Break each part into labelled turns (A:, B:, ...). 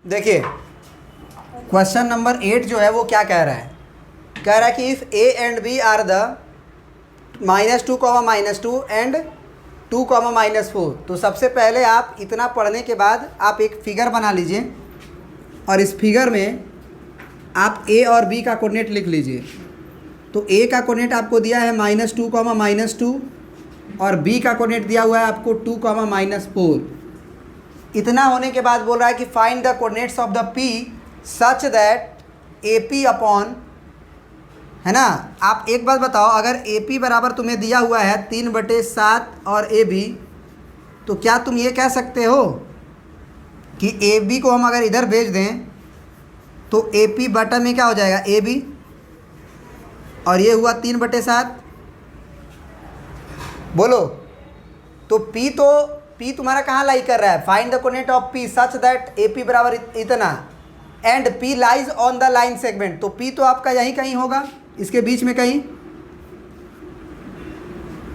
A: देखिए question number 8 जो है वो क्या कह रहा है, कह रहा है कि if A and B are the -2, -2 and 2, -4। तो सबसे पहले आप इतना पढ़ने के बाद आप एक फिगर बना लीजिए और इस फिगर में आप ए और बी का कोऑर्डिनेट लिख लीजिए। तो ए का कोऑर्डिनेट आपको दिया है -2, -2 और बी का कोऑर्डिनेट दिया हुआ है आपको 2, -4। इतना होने के बाद बोल रहा है कि find the coordinates of the P such that A P upon, है ना। आप एक बात बताओ, अगर ए पी बराबर तुम्हें दिया हुआ है 3/7 और ए बी, तो क्या तुम ये कह सकते हो कि ए बी को हम अगर इधर भेज दें तो ए पी बटा में क्या हो जाएगा, ए बी, और ये हुआ 3/7। बोलो, तो पी तुम्हारा कहाँ लाई कर रहा है, find the coordinate of P such that A P बराबर इतना and P lies on the line segment. तो पी तो आपका यहीं कहीं होगा, इसके बीच में कहीं।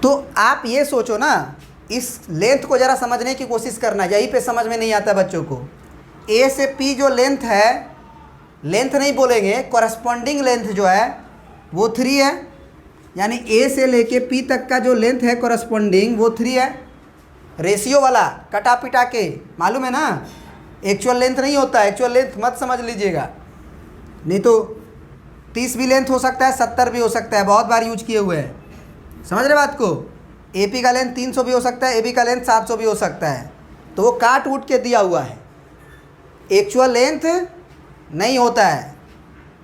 A: तो आप ये सोचो ना, इस लेंथ को ज़रा समझने की कोशिश करना, यहीं पे समझ में नहीं आता बच्चों को। ए से पी जो लेंथ है, लेंथ नहीं बोलेंगे, कॉरस्पॉन्डिंग लेंथ जो है वो 3 है, यानी ए से लेके पी तक का जो लेंथ है कॉरस्पॉन्डिंग वो 3 है। रेशियो वाला कटा पिटा के, मालूम है ना, एक्चुअल लेंथ नहीं होता, एक्चुअल लेंथ मत समझ लीजिएगा, नहीं तो 30 भी लेंथ हो सकता है, 70 भी हो सकता है, बहुत बार यूज किए हुए हैं। समझ रहे बात को। ए पी का लेंथ 300 भी हो सकता है, ए बी का लेंथ 700 भी हो सकता है, तो वो काट उठ के दिया हुआ है, एक्चुअल लेंथ नहीं होता है।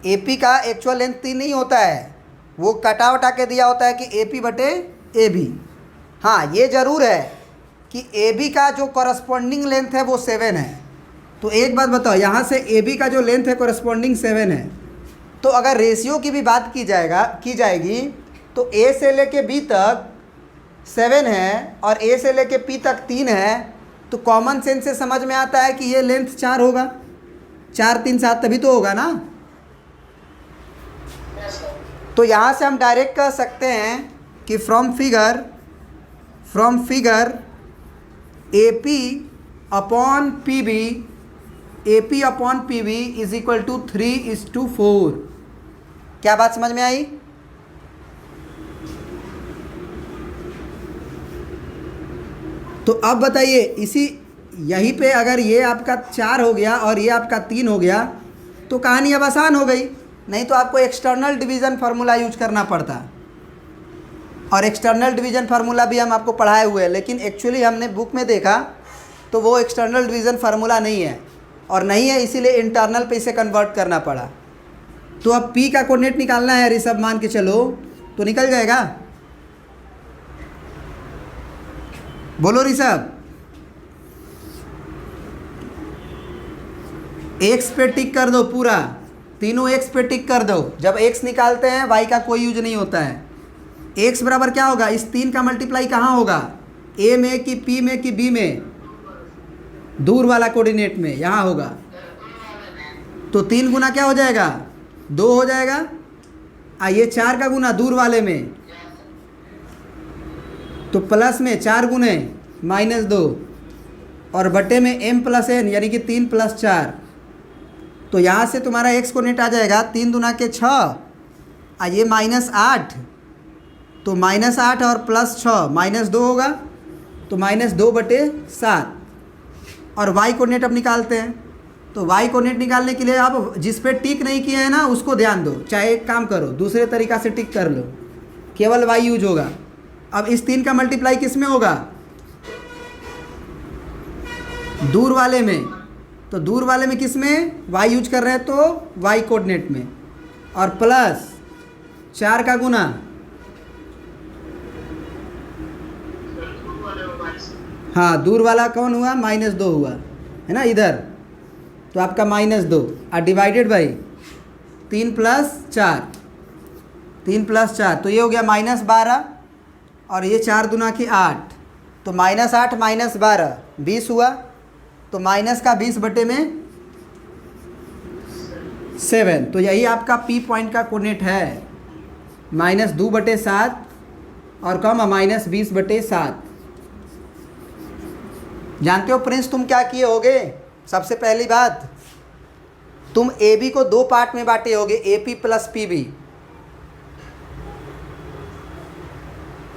A: ए पी का एक्चुअल लेंथ 3 नहीं होता है, वो कटा वटा के दिया होता है कि ए पी बटे ए बी। हाँ, ये ज़रूर है कि ए बी का जो कॉरस्पॉन्डिंग लेंथ है वो 7 है। तो एक बात बताओ, यहाँ से ए बी का जो लेंथ है कॉरस्पॉन्डिंग 7 है, तो अगर रेशियो की भी बात की जाएगी तो ए से लेके बी तक 7 है और ए से लेके पी तक 3 है, तो कॉमन सेंस से समझ में आता है कि ये लेंथ 4 होगा, 4, 3, 7 तभी तो होगा ना। तो यहाँ से हम डायरेक्ट कह सकते हैं कि from figure A P upon P B, A P upon P B is equal to 3:4। क्या बात समझ में आई? तो अब बताइए, यहीं पे अगर ये आपका 4 हो गया और ये आपका 3 हो गया तो कहानी अब आसान हो गई, नहीं तो आपको एक्सटर्नल डिवीज़न फार्मूला यूज करना पड़ता। और एक्सटर्नल डिवीज़न फार्मूला भी हम आपको पढ़ाए हुए हैं, लेकिन एक्चुअली हमने बुक में देखा तो वो एक्सटर्नल डिवीज़न फार्मूला नहीं है, और नहीं है इसीलिए इंटरनल पे इसे कन्वर्ट करना पड़ा। तो अब पी का कोऑर्डिनेट निकालना है ऋषभ, मान के चलो, तो निकल जाएगा। बोलो ऋषभ। एक्स पे टिक कर दो, पूरा तीनों एक्स पे टिक कर दो। जब एक्स निकालते हैं वाई का कोई यूज नहीं होता है। एक्स बराबर क्या होगा, इस 3 का मल्टीप्लाई कहाँ होगा, ए में कि पी में कि बी में, दूर वाला कोऑर्डिनेट में, यहाँ होगा। तो 3 गुना क्या हो जाएगा, 2 हो जाएगा। ये 4 का गुना दूर वाले में, तो प्लस में 4 गुने -2 और बटे में m+n यानी कि 3 + 4। तो यहाँ से तुम्हारा x कोऑर्डिनेट आ जाएगा 3 दूना के 6, ये -8, तो -8 और +6 -2 होगा, तो -2/7। और y कोऑर्डिनेट अब निकालते हैं। तो y कोऑर्डिनेट निकालने के लिए आप जिस पे टिक नहीं किए हैं ना उसको ध्यान दो, चाहे एक काम करो दूसरे तरीक़ा से टिक कर लो, केवल y यूज होगा। अब इस 3 का मल्टीप्लाई किस में होगा, दूर वाले में। तो दूर वाले में किस में, y यूज कर रहे हैं तो y कोऑर्डिनेट में, और प्लस 4 का गुना, हाँ दूर वाला कौन हुआ, -2 हुआ, है ना इधर, तो आपका -2 और डिवाइडेड बाई 3 + 4, 3 + 4, तो ये हो गया -12, और ये 4 दूना की 8, तो -8 -12 20 हुआ, तो माइनस का 20 बटे में 7। तो यही आपका पी पॉइंट का कोऑर्डिनेट है, -2/7 और कम -20/7। जानते हो प्रिंस तुम क्या किए होगे? सबसे पहली बात, तुम ए बी को दो पार्ट में बांटे होगे, A P plus P B,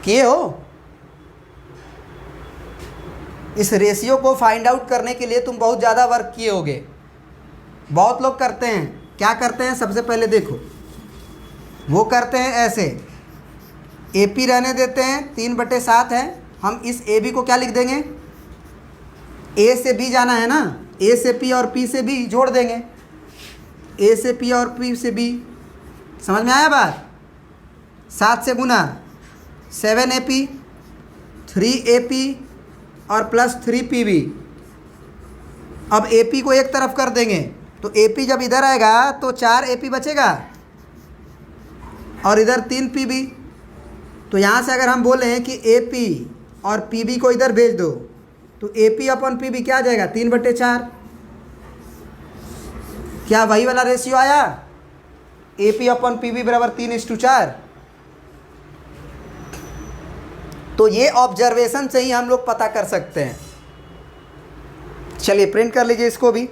A: किए हो? इस रेशियो को फाइंड आउट करने के लिए तुम बहुत ज़्यादा वर्क किए होगे। बहुत लोग करते हैं, क्या करते हैं, सबसे पहले देखो, वो करते हैं ऐसे, ए पी रहने देते हैं 3/7 है, हम इस ए बी को क्या लिख देंगे, ए से बी जाना है ना, ए से पी और पी से बी जोड़ देंगे, ए से पी और पी से बी, समझ में आया बात? 7 से गुना 7 AP 3 AP और प्लस 3 PB। अब AP को एक तरफ कर देंगे तो AP जब इधर आएगा तो 4 AP बचेगा और इधर 3 PB। तो यहाँ से अगर हम बोलें कि AP और PB को इधर भेज दो तो AP अपन PB क्या आ जाएगा, 3/4। क्या वही वाला रेशियो आया, AP अपन PB बराबर 3:4। तो ये ऑब्जर्वेशन से ही हम लोग पता कर सकते हैं। चलिए प्रिंट कर लीजिए इसको भी।